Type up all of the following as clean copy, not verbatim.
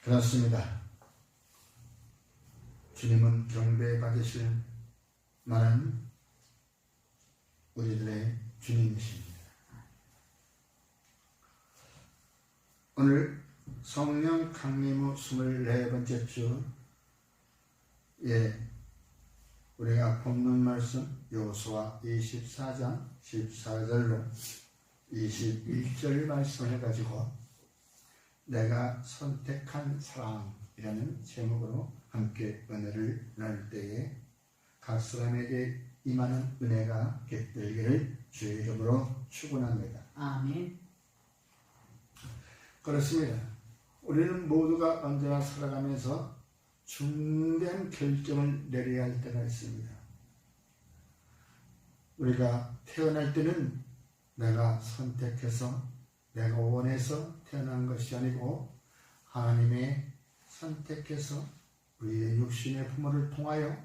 그렇습니다. 주님은 경배받으실 만한 우리들의 주님이십니다. 오늘 성령 강림후 24번째 주에 우리가 본문 말씀 여호수아 24장 14절로 21절 말씀을 가지고 내가 선택한 사랑이라는 제목으로 함께 은혜를 나눌 때에 각 사람에게 임하는 은혜가 깃들기를 주의 이름으로 축원합니다. 아멘. 그렇습니다. 우리는 모두가 언제나 살아가면서 중대한 결정을 내려야 할 때가 있습니다. 우리가 태어날 때는 내가 선택해서 내가 원해서 태어난 것이 아니고 하나님의 선택해서 우리의 육신의 부모를 통하여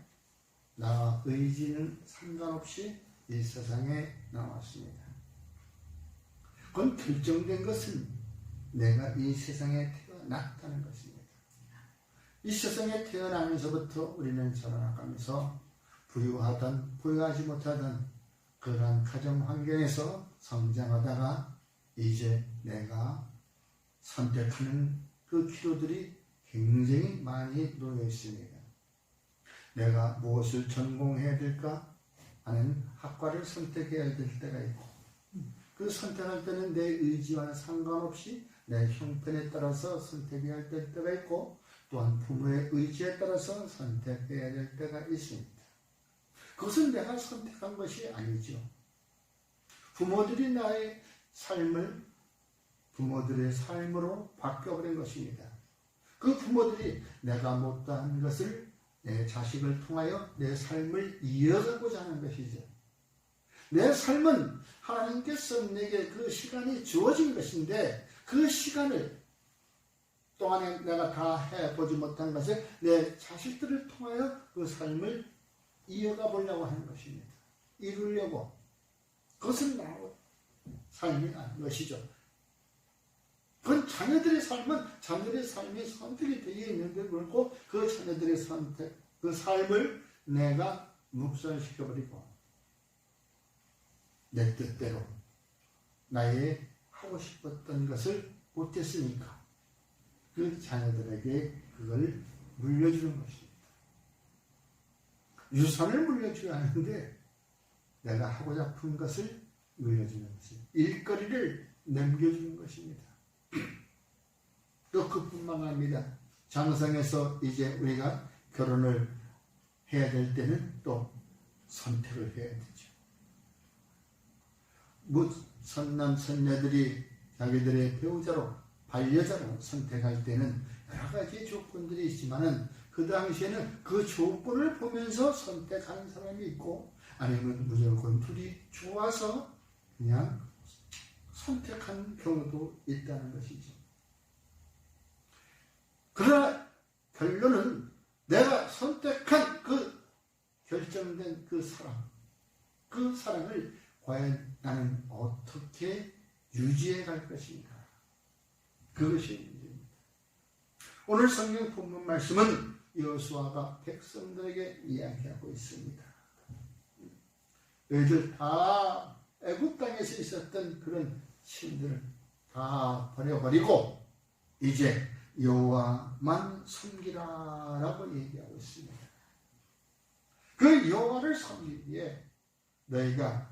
나와 의지는 상관없이 이 세상에 나왔습니다. 그건 결정된 것은 내가 이 세상에 태어났다는 것입니다. 이 세상에 태어나면서부터 우리는 자라나가면서 부유하든 부유하지 못하든 그러한 가정 환경에서 성장하다가 이제 내가 선택하는 그 기로들이 굉장히 많이 놓여 있습니다. 내가 무엇을 전공해야 될까 하는 학과를 선택해야 될 때가 있고, 그 선택할 때는 내 의지와는 상관없이 내 형편에 따라서 선택해야 될 때가 있고, 또한 부모의 의지에 따라서 선택해야 될 때가 있습니다. 그것은 내가 선택한 것이 아니죠. 부모들이 나의 삶을 부모들의 삶으로 바뀌어버린 것입니다. 그 부모들이 내가 못다한 것을 내 자식을 통하여 내 삶을 이어가고자 하는 것이죠. 내 삶은 하나님께서 내게 그 시간이 주어진 것인데 그 시간을 동안에 내가 다 해보지 못한 것을 내 자식들을 통하여 그 삶을 이어가 보려고 하는 것입니다. 이루려고. 그것은 나의 삶이 아닌 것이죠. 그건 자녀들의 삶은 자녀들의 삶이 선택이 되어 있는데 그렇고 그 자녀들의 선택, 그 삶을 내가 묵살시켜버리고 내 뜻대로 나의 하고 싶었던 것을 못했으니까 그 자녀들에게 그걸 물려주는 것입니다. 유산을 물려줘야 하는데 내가 하고자 한 것을 물려주는 것입니다. 일거리를 남겨주는 것입니다. 또 그뿐만 아닙니다. 장성에서 이제 우리가 결혼을 해야 될 때는 또 선택을 해야 되죠. 선남 선녀들이 자기들의 배우자로 반려자로 선택할 때는 여러 가지 조건들이 있지만은 그 당시에는 그 조건을 보면서 선택하는 사람이 있고 아니면 무조건 둘이 좋아서 그냥 선택한 경우도 있다는 것이죠. 그러나 결론은 내가 선택한 그 결정된 그 사랑을 과연 나는 어떻게 유지해 갈 것인가? 그것이 문제입니다. 오늘 성경 본문 말씀은 여호수아가 백성들에게 이야기하고 있습니다. 너희들 다 애굽 땅에서 있었던 그런 신들을 다 버려버리고 이제 여호와만 섬기라라고 얘기하고 있습니다. 그 여호와를 섬기기에 너희가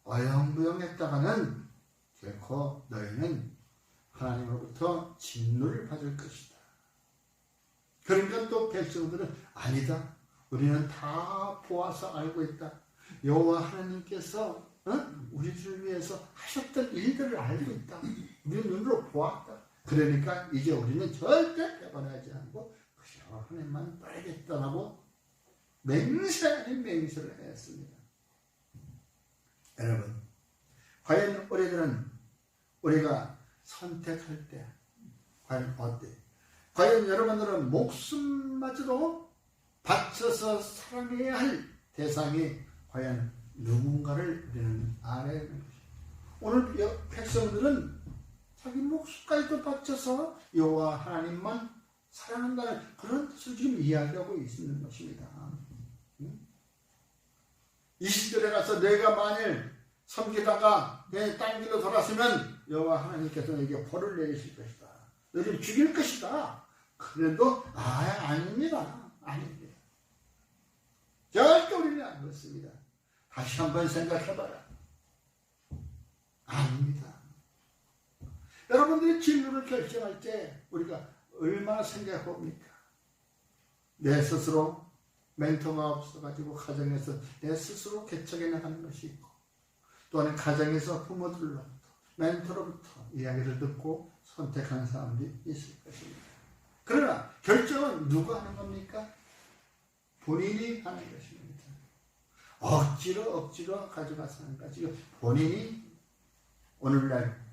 어영부영했다가는 결코 너희는 하나님으로부터 진노를 받을 것이다. 그러니까 또 백성들은 아니다. 우리는 다 보아서 알고 있다. 여호와 하나님께서 우리를 위해서 하셨던 일들을 알고 있다. 우리 눈으로 보았다. 그러니까 이제 우리는 절대 배반하지 않고 그저 하나님만 따르겠다라고 맹세 아닌 맹세를 했습니다. 여러분, 과연 우리가 선택할 때 과연 어때? 과연 여러분들은 목숨마저도 바쳐서 사랑해야 할 대상이 과연 누군가를 우리는 알아야 하는 것입니다. 오늘 백성들은 자기 목숨까지도 바쳐서 여호와 하나님만 사랑한다는 그런 뜻을 지금 이야기하고 있는 것입니다. 20절에 가서 내가 만일 섬기다가 내 딴 길로 돌아서면 여호와 하나님께서 너에게 벌을 내리실 것이다. 너를 죽일 것이다. 그래도 아닙니다. 아닙니다. 절대 우리는 안 그렇습니다. 다시 한번 생각해봐라. 아닙니다. 여러분들이 진로를 결정할 때 우리가 얼마나 생각해봅니까? 내 스스로 멘토가 없어가지고 가정에서 내 스스로 개척해 나가는 것이 있고, 또한 가정에서 부모들로부터 멘토로부터 이야기를 듣고 선택하는 사람들이 있을 것입니다. 그러나 결정은 누가 하는 겁니까? 본인이 하는 것입니다. 억지로 가져가서 하는 것이고, 본인이 오늘날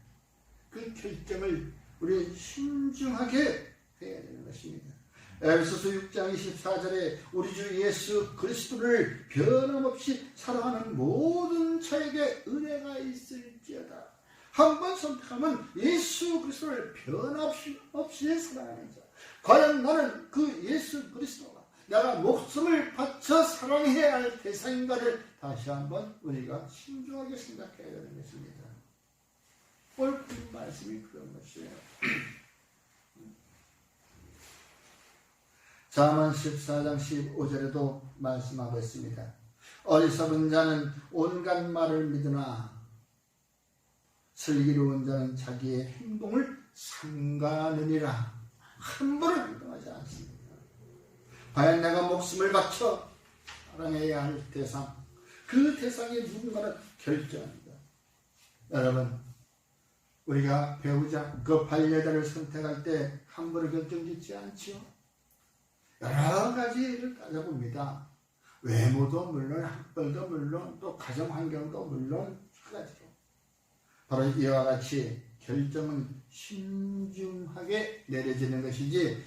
그 결정을 우리 신중하게 해야 되는 것입니다. 에베소서 6장 24절에 우리 주 예수 그리스도를 변함없이 사랑하는 모든 자에게 은혜가 있을지어다. 한번 선택하면 예수 그리스도를 변함없이 사랑하는 자. 과연 나는 그 예수 그리스도가 내가 목숨을 바쳐 사랑해야 할 대상인가를 다시 한번 우리가 신중하게 생각해야 되는 것입니다. 오늘 그 말씀이 그런 것이에요. 잠언 14장 15절에도 말씀하고 있습니다. 어리석은 자는 온갖 말을 믿으나 슬기로운 자는 자기의 행동을 삼가느니라. 함부로 행동하지 않습니다. 과연 내가 목숨을 바쳐 사랑해야 할 대상, 그 대상이 누군가를 결정합니다. 여러분, 우리가 배우자, 그 반려자를 선택할 때 함부로 결정짓지 않지요. 여러 가지를 따져봅니다. 외모도 물론, 학벌도 물론, 또 가정 환경도 물론 여러 가지로. 바로 이와 같이 결정은 신중하게 내려지는 것이지,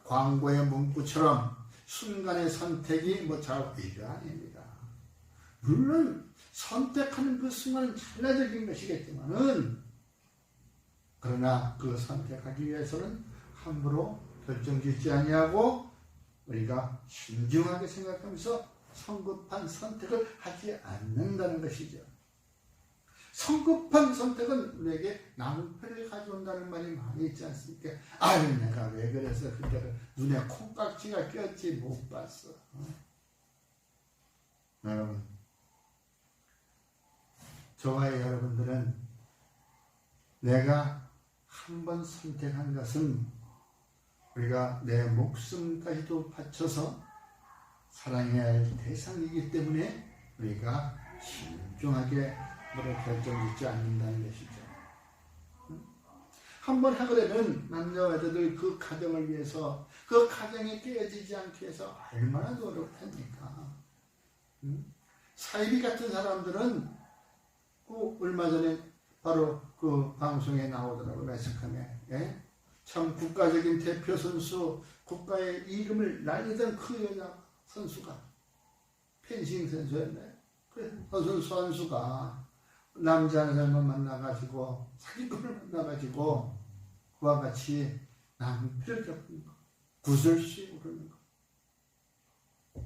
광고의 문구처럼 순간의 선택이 이거 아닙니다. 물론 선택하는 그 순간은 찰나적인 것이겠지만은, 그러나 그 선택하기 위해서는 함부로 결정짓지 아니하고 우리가 신중하게 생각하면서 성급한 선택을 하지 않는다는 것이죠. 성급한 선택은 우리에게 낭패를 가져온다는 말이 많이 있지 않습니까? 아유, 내가 왜 그래서 그때 눈에 콩깍지가 꼈지 못 봤어. 여러분, 저와 여러분들은 내가 한번 선택한 것은 우리가 내 목숨까지도 바쳐서 사랑해야 할 대상이기 때문에 우리가 신중하게 결정짓지 않는다는 것이죠. 한번 하게 되면 남자와 여자들 그 가정을 위해서, 그 가정이 깨어지지 않게 해서 얼마나 노력합니까? 사이비 같은 사람들은 얼마 전에 바로 그 방송에 나오더라고요. 매스컴에. 예? 참 국가적인 대표 선수, 국가의 이름을 날리던 그 여자 선수가 펜싱 선수였네. 그 선수가 남자 사람을 만나가지고 사기꾼을 만나가지고 그와 같이 낭패를 겪는 거, 구설수에 오르는 거.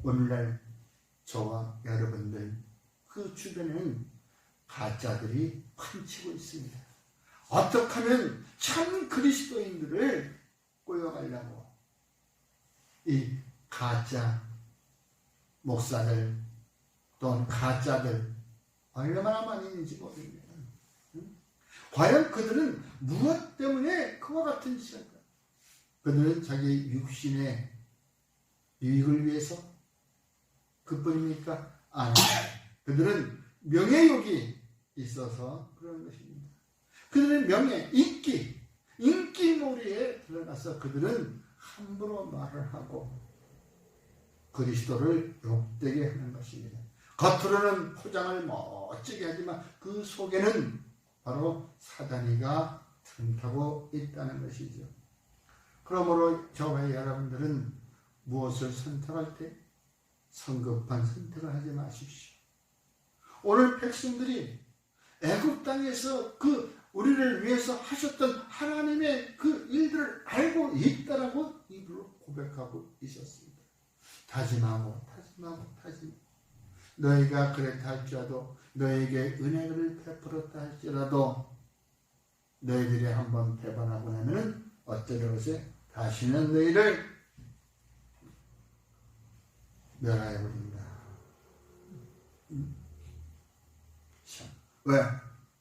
오늘날 저와 여러분들 그 주변에는 가짜들이 판치고 있습니다. 어떻게 하면 참 그리스도인들을 꼬여가려고 이 가짜 목사들 또는 가짜들 얼마나 많이 있는지 모릅니다. 과연 그들은 무엇 때문에 그와 같은 짓을 할까? 그들은 자기 육신의 유익을 위해서 그뿐입니까? 아니, 그들은 명예욕이 있어서 그런 것입니다. 그들의 명예, 인기몰이에 들어가서 그들은 함부로 말을 하고 그리스도를 욕되게 하는 것입니다. 겉으로는 포장을 멋지게 하지만 그 속에는 바로 사단이가 틈타고 있다는 것이죠. 그러므로 저와 여러분들은 무엇을 선택할 때 성급한 선택을 하지 마십시오. 오늘 백성들이 애굽 땅에서 그 우리를 위해서 하셨던 하나님의 그 일들을 알고 있다라고 입으로 고백하고 있었습니다. 다짐하고 너희가 그랬다 할지라도, 너희에게 은혜를 베풀었다 할지라도, 너희들이 한번 배반하고 나면은 어쩌려 것에 다시는 너희를 멸하여 버린다. 왜?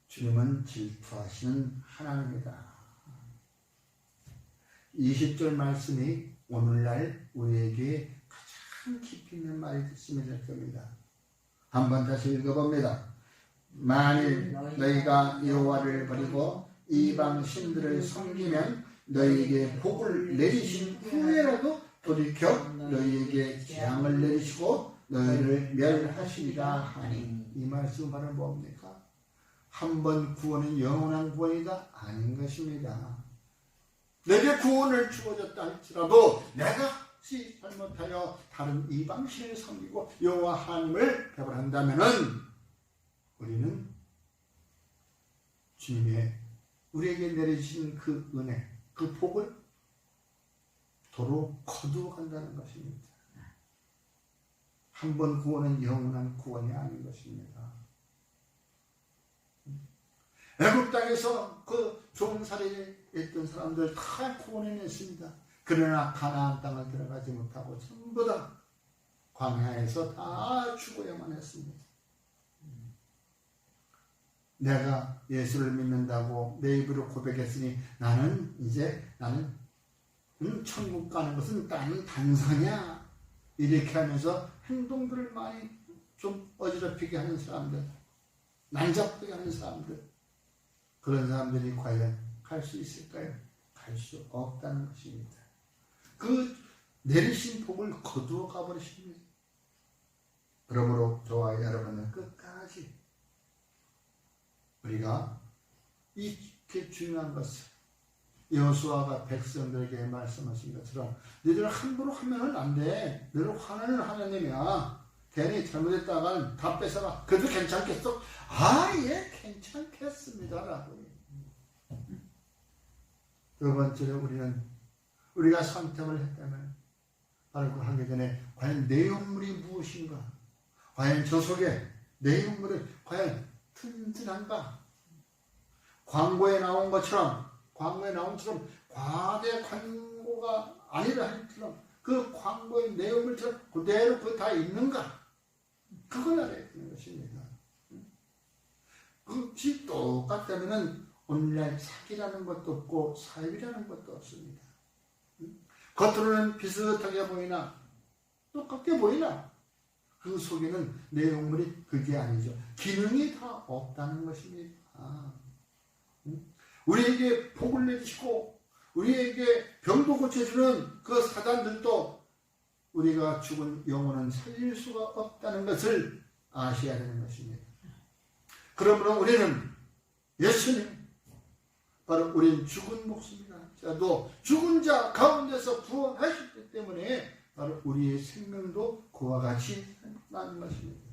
주님은 질투하시는 하나님이다. 20절 말씀이 오늘날 우리에게 가장 깊이 있는 말이 됐으면 될 겁니다. 한번 다시 읽어봅니다. 만일 너희가 여호와를 버리고 이방 신들을 섬기면 너희에게 복을 내리신 후에라도 돌이켜 너희에게 재앙을 내리시고 너희를 멸하시리라 하니, 이 말씀은 바로 뭡니까? 한 번 구원은 영원한 구원이다? 아닌 것입니다. 내게 구원을 주어졌다 할지라도 내가 잘못하여 다른 이방신을 섬기고 여호와 하나님을 배반한다면은 우리는 주님의 우리에게 내리신 그 은혜, 그 복을 도로 거두어 간다는 것입니다. 한 번 구원은 영원한 구원이 아닌 것입니다. 애굽 땅에서 그 종살이에 있던 사람들 다 구원해냈습니다. 그러나 가나안 땅을 들어가지 못하고 전부 다 광야에서 다 죽어야만 했습니다. 내가 예수를 믿는다고 내 입으로 고백했으니 나는 천국 가는 것은 나는 단상이야, 이렇게 하면서 행동들을 많이 좀 어지럽히게 하는 사람들, 난잡하게 하는 사람들, 그런 사람들이 과연 갈 수 있을까요? 갈 수 없다는 것입니다. 그 내리신 복을 거두어 가버리십니다. 그러므로 저와 여러분은 끝까지 우리가 이렇게 중요한 것을 여호수아가 백성들에게 말씀하신 것처럼 너희들 함부로 하면은 안 돼. 너희들 화나는 하나님이야. 괜히 잘못했다간 다 뺏어가. 그래도 괜찮겠어? 아, 예, 괜찮겠습니다라고. 두 번째로 우리가 선택을 했다면 바로 그 하기 전에 과연 내용물이 무엇인가? 과연 저 속에 내용물이 과연 튼튼한가? 광고에 나온 것처럼 과대 광고가 아니라 할처럼 그 광고의 내용물처럼 그대로 그 다 있는가? 그걸 알아야 되는 것입니다. 그것이 똑같다면 오늘날 사기라는 것도 없고 사입이라는 것도 없습니다. 겉으로는 비슷하게 보이나 똑같게 보이나 그 속에는 내용물이 그게 아니죠. 기능이 다 없다는 것입니다. 우리에게 복을 내주시고 우리에게 병도 고쳐주는 그 사단들도 우리가 죽은 영혼은 살릴 수가 없다는 것을 아셔야 되는 것입니다. 그러므로 우리는 예수님, 바로 우리는 죽은 목숨이라 할지라도 죽은 자 가운데서 부활하셨기 때문에 바로 우리의 생명도 그와 같이 나는 것입니다.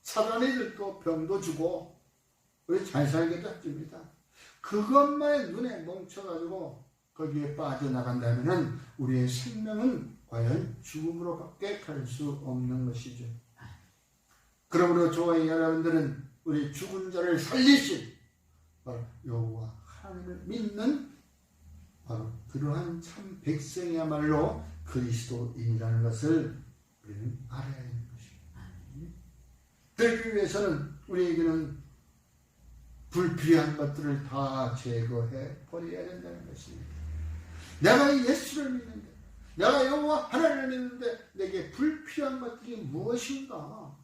사단이들도 병도 주고 우리 잘 살게도 해줍니다. 그것만 눈에 멈춰가지고 거기에 빠져나간다면 우리의 생명은 과연 죽음으로밖에 갈 수 없는 것이죠. 그러므로 저와 여러분들은 우리 죽은 자를 살리신 바로 여호와 하나님을 믿는 바로 그러한 참 백성이야말로 그리스도인이라는 것을 우리는 알아야 하는 것입니다. 되기 위해서는 우리에게는 불필요한 것들을 다 제거해 버려야 된다는 것입니다. 내가 예수를 믿는데, 내가 여호와 하나님을 믿는데 내게 불필요한 것들이 무엇인가?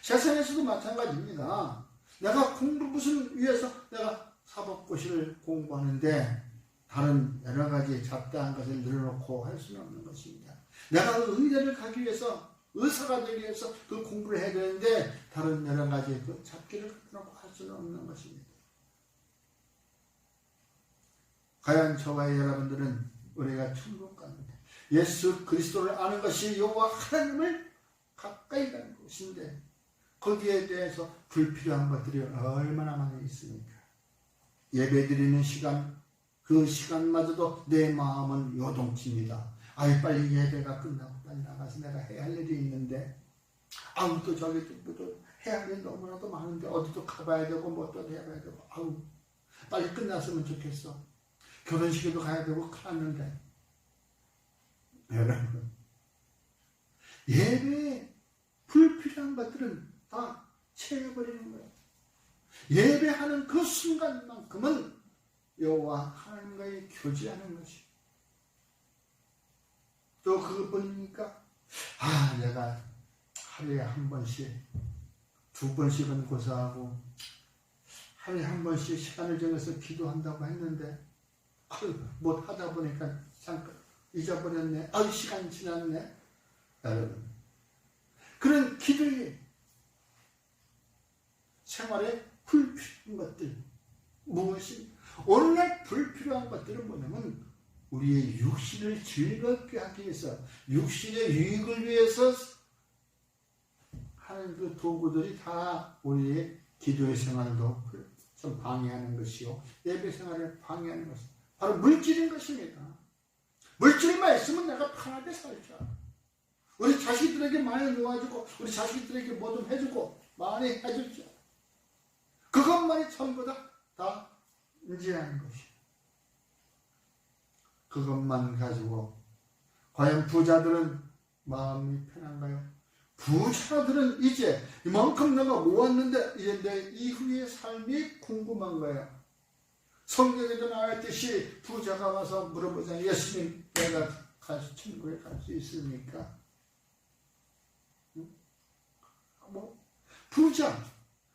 세상에서도 마찬가지입니다. 내가 무슨 위해서 내가 사법고시를 공부하는데 다른 여러 가지 잡다한 것을 늘어놓고 할 수는 없는 것입니다. 내가 의대를 가기 위해서, 의사가 되기 위해서 그 공부를 해야 되는데 다른 여러 가지 그 잡기를 갖다 놓고 할 수는 없는 것입니다. 과연 저와 여러분들은 우리가 천국 가는데 예수 그리스도를 아는 것이 여호와 하나님을 가까이 가는 것인데 거기에 대해서 불필요한 것들이 얼마나 많이 있습니까? 예배드리는 시간, 그 시간마저도 내 마음은 요동칩니다. 아이, 빨리 예배가 끝나고 빨리 나가서 내가 해야 할 일이 있는데, 아우, 또 저기 또 해야 할 일이 너무나도 많은데, 어디도 가봐야 되고 뭐 또 해봐야 되고, 아우, 빨리 끝났으면 좋겠어. 결혼식에도 가야 되고 큰일났는데. 여러분, 예배에 불필요한 것들은 다 채워버리는 거예요. 예배하는 그 순간만큼은 여호와 하나님과의 교제하는 것이. 또 그거 보니까 내가 하루에 한 번씩, 두 번씩은 고사하고 하루에 한 번씩 시간을 정해서 기도한다고 했는데 못 하다 보니까 잠깐 잊어버렸네. 시간이 지났네. 여러분, 그런 기도의 생활에 불필요한 것들, 무엇이 오늘날 불필요한 것들은 뭐냐면 우리의 육신을 즐겁게 하기 위해서, 육신의 유익을 위해서 하는 그 도구들이 다 우리의 기도의 생활도 좀 방해하는 것이요, 예배 생활을 방해하는 것이 바로 물질인 것입니다. 물질만 있으면 내가 편하게 살자. 우리 자식들에게 많이 놓아주고 우리 자식들에게 뭐 좀 해주고 많이 해주자. 그것만이 전부 다 인지하는 것이. 그것만 가지고 과연 부자들은 마음이 편한가요? 부자들은 이제 이만큼 내가 모았는데 이제 내 이후의 삶이 궁금한 거예요. 성경에도 나왔듯이 부자가 와서 물어보자. 예수님, 내가 천국에 갈 수 있습니까? 부자,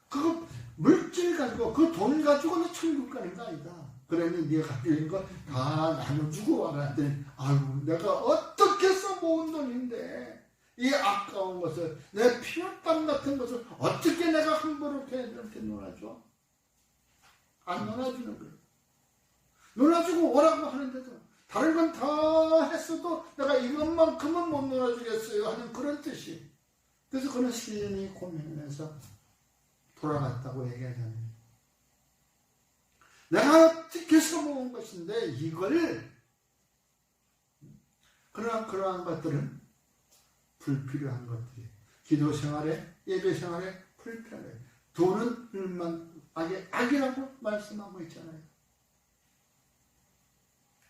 그거 물질 가지고 그 돈 가지고는 천국 가는 거 아니다. 그러니 네가 가지고 있는 거 다 나눠주고 와라 했더니, 내가 어떻게 해서 모은 돈인데 이 아까운 것을, 내 피땀 같은 것을 어떻게 내가 함부로 걔들한테 놀아줘? 안 놀아주는 거예요. 놀아주고 오라고 하는데도 다른 건 다 했어도 내가 이것만큼은 못 놀아주겠어요 하는 그런 뜻이. 그래서 그는 시인이 고민을 해서 돌아갔다고 얘기하잖아요. 내가 어떻게 해서 모은 것인데 이걸, 그러나 그러한 것들은 불필요한 것들이에요. 기도 생활에, 예배 생활에 불필요한 거예요. 돈은 악이라고 말씀하고 있잖아요.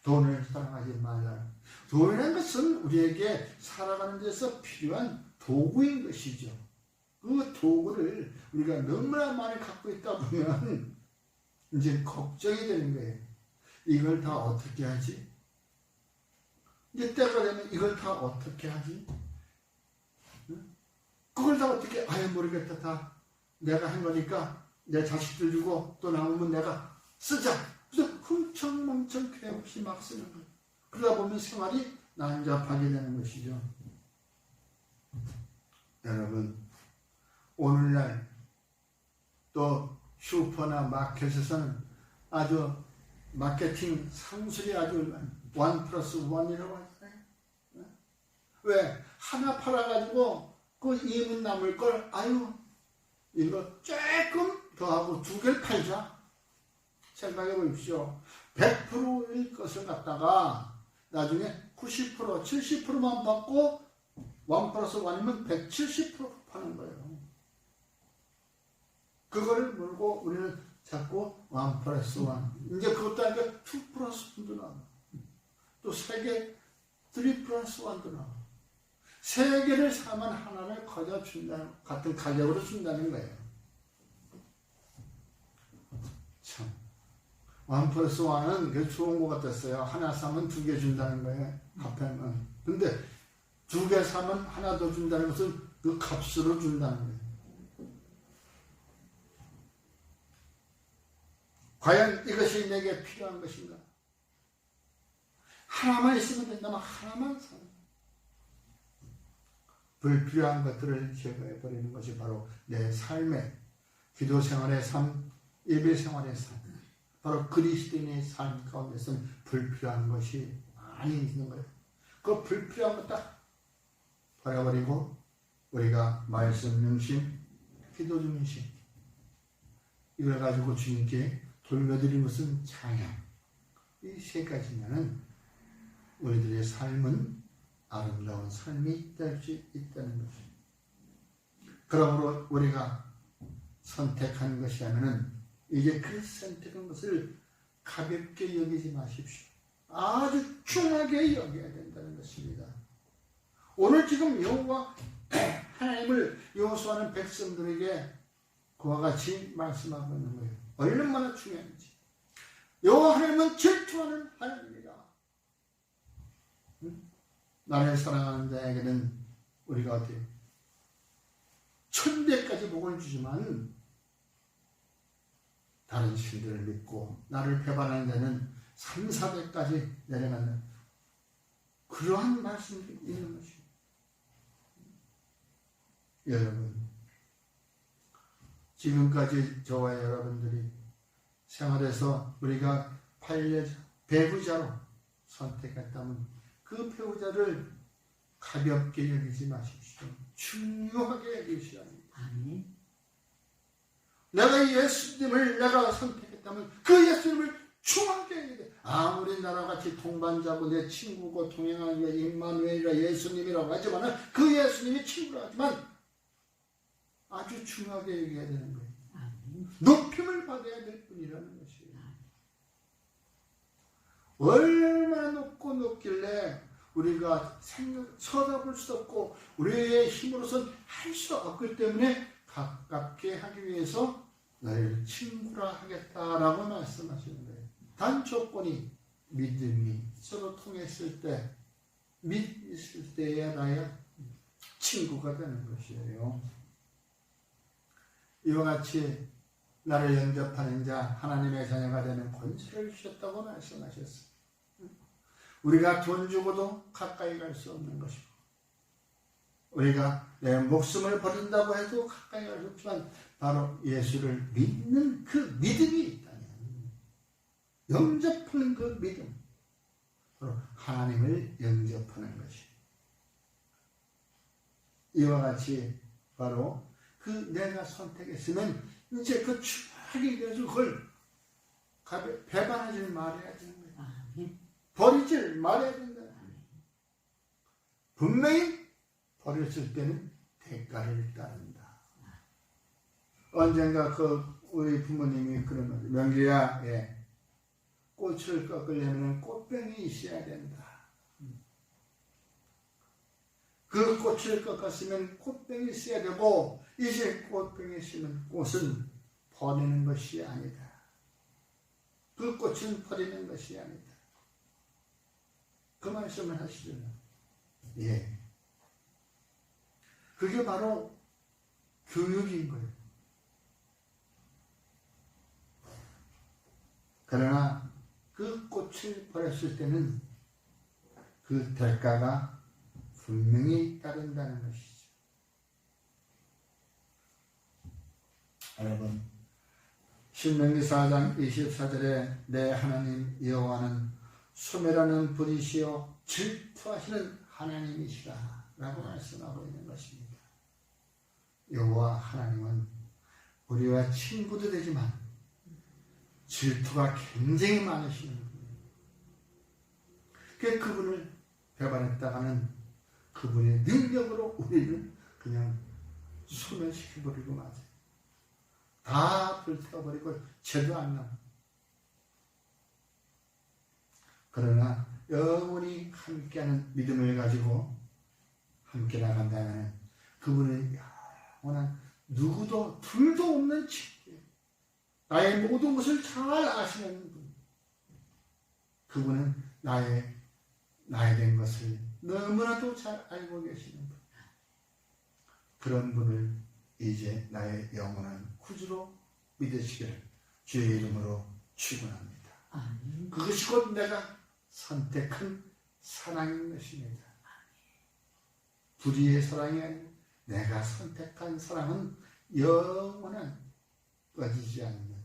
돈을 사랑하지 말라. 돈이라는 것은 우리에게 살아가는 데서 필요한 도구인 것이죠. 그 도구를 우리가 너무나 많이 갖고 있다 보면 이제 걱정이 되는 거예요. 이걸 다 어떻게 하지? 이제 때가 되면 이걸 다 어떻게 하지? 그걸 다 어떻게, 모르겠다. 다 내가 한 거니까 내 자식들 주고 또 남으면 내가 쓰자. 그래서 흥청망청 계획 없이 막 쓰는 거예요. 그러다 보면 생활이 난잡하게 되는 것이죠. 여러분, 오늘날 또 슈퍼나 마켓에서는 아주 마케팅 상술이 아주 1+1이라고 하잖아요. 왜? 하나 팔아가지고 그 이문 남을 걸, 이거 조금 더하고 2개를 팔자. 생각해 보십시오. 100%일 것을 갖다가 나중에 90%, 70%만 받고 1+1이면 170% 파는 거예요. 그거를 물고 우리는 자꾸 1+1. 이제 그것도 아니라 2+1도 나와. 또 3개, 3+1도 나와. 3개를 사면 하나를 거저 준다는, 같은 가격으로 준다는 거예요. 참. 1+1은 그 좋은 것 같았어요. 하나 사면 2개 준다는 거예요. 합하면. 근데 2개 사면 하나 더 준다는 것은 그 값으로 준다는 거예요. 과연 이것이 내게 필요한 것인가? 하나만 있으면 된다면 하나만 사. 불필요한 것들을 제거해버리는 것이 바로 내 삶의, 기도 생활의 삶, 예배 생활의 삶, 바로 그리스도인의 삶 가운데서는 불필요한 것이 많이 있는 거예요. 그 불필요한 것 딱 버려버리고 우리가 말씀 중심, 기도 중심, 이걸 가지고 주님께 돌려드린 것은 찬양. 이 세 가지면은 우리들의 삶은 아름다운 삶이 될 수 있다는 것입니다. 그러므로 우리가 선택한 것이라면은 이제 그 선택한 것을 가볍게 여기지 마십시오. 아주 중하게 여겨야 된다는 것입니다. 오늘 지금 여호와 하나님을 여호수아는 백성들에게 그와 같이 말씀하고 있는 거예요. 얼마나 중요한지. 여호와 하나님은 질투하는 하나님이다. 나를 사랑하는 자에게는 우리가 어때요? 천대까지 복을 주지만 다른 신들을 믿고 나를 배반하는 자는 3, 4대까지 내려가는 그러한 말씀이 있는 것입니다. 여러분, 지금까지 저와 여러분들이 생활에서 우리가 반려자, 배우자로 선택했다면 그 배우자를 가볍게 여기지 마십시오. 중요하게 여기셔야 합니다. 내가 예수님을 내가 선택했다면 그 예수님을 중하게 여겨야 돼. 아무리 나라같이 동반자고 내 친구고 동행하는 게 임마누엘이라 예수님이라고 하지만 그 예수님이 친구라 하지만 아주 중하게 여겨야 되는 거예요. 높임을 받아야 될 뿐이라는 것이에요. 얼마나 높고 높길래 우리가 쳐다볼 수 없고 우리의 힘으로선 할 수 없기 때문에 가깝게 하기 위해서 너를 친구라 하겠다라고 말씀하시는 거예요. 단 조건이 믿음이 서로 통했을 때, 믿을 때야 나야 친구가 되는 것이에요. 이와 같이 나를 영접하는 자, 하나님의 자녀가 되는 권세를 주셨다고 말씀하셨어요. 우리가 돈 주고도 가까이 갈 수 없는 것이고, 우리가 내 목숨을 버린다고 해도 가까이 갈 수 없지만 바로 예수를 믿는 그 믿음이 있다면, 영접하는 그 믿음, 바로 하나님을 영접하는 것이. 이와 같이 바로 그 내가 선택했으면 이제 그 추하게 되어서 그걸 배반하지 말아야 되는 거예요. 버리지 말아야 된다. 분명히 버렸을 때는 대가를 따른다. 언젠가 우리 부모님이 그런 거죠. 명기야, 꽃을 꺾으려면 꽃병이 있어야 된다. 그 꽃을 꺾었으면 꽃병이 있어야 되고, 이제 꽃병이 있으면 꽃은 버리는 것이 아니다. 그 꽃은 버리는 것이 아니다. 그 말씀을 하시죠. 예. 그게 바로 교육인 거예요. 그러나 그 꽃을 버렸을 때는 그 대가가 분명히 따른다는 것이죠. 여러분, 신명기 4장 24절에 내 하나님 여호와는 소멸하는 분이시요 질투하시는 하나님이시라 라고 말씀하고 있는 것입니다. 여호와 하나님은 우리와 친구도 되지만 질투가 굉장히 많으시는 분이에요. 그분을 배반했다가는 그분의 능력으로 우리를 그냥 소멸시켜버리고 마세요. 다 불태워버리고 죄도 안 남아. 그러나 영원히 함께하는 믿음을 가지고 함께 나간다면 그분은 영원한 누구도 둘도 없는 친구예요. 나의 모든 것을 잘 아시는 분. 그분은 나의 된 것을 너무나도 잘 알고 계시는 분. 그런 분을 이제 나의 영원한 구주로 믿으시기를 주의 이름으로 축원합니다. 그것이 곧 내가 선택한 사랑인 것입니다. 불의의 사랑이 아니고 내가 선택한 사랑은 영원한 꺼지지 않는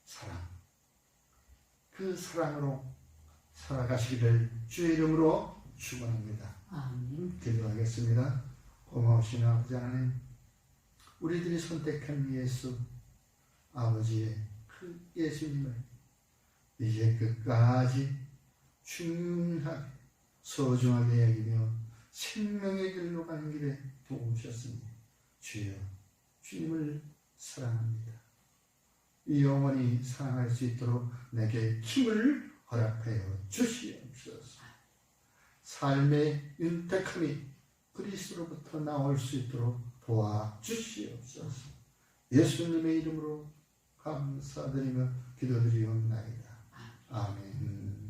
사랑. 그 사랑으로 살아가시기를 주의 이름으로 축원합니다. 기도하겠습니다. 고마우신 아버지 하나님, 우리들이 선택한 예수, 아버지의 그 예수님을 이제 끝까지 중요하게 소중하게 여기며 생명의 길로 가는 길에 도우셨으니 주여 주님을 사랑합니다. 영원히 사랑할 수 있도록 내게 힘을 허락하여 주시옵소서. 삶의 윤택함이 그리스도로부터 나올 수 있도록 도와주시옵소서. 예수님의 이름으로 감사드리며 기도드리옵나이다. 아멘.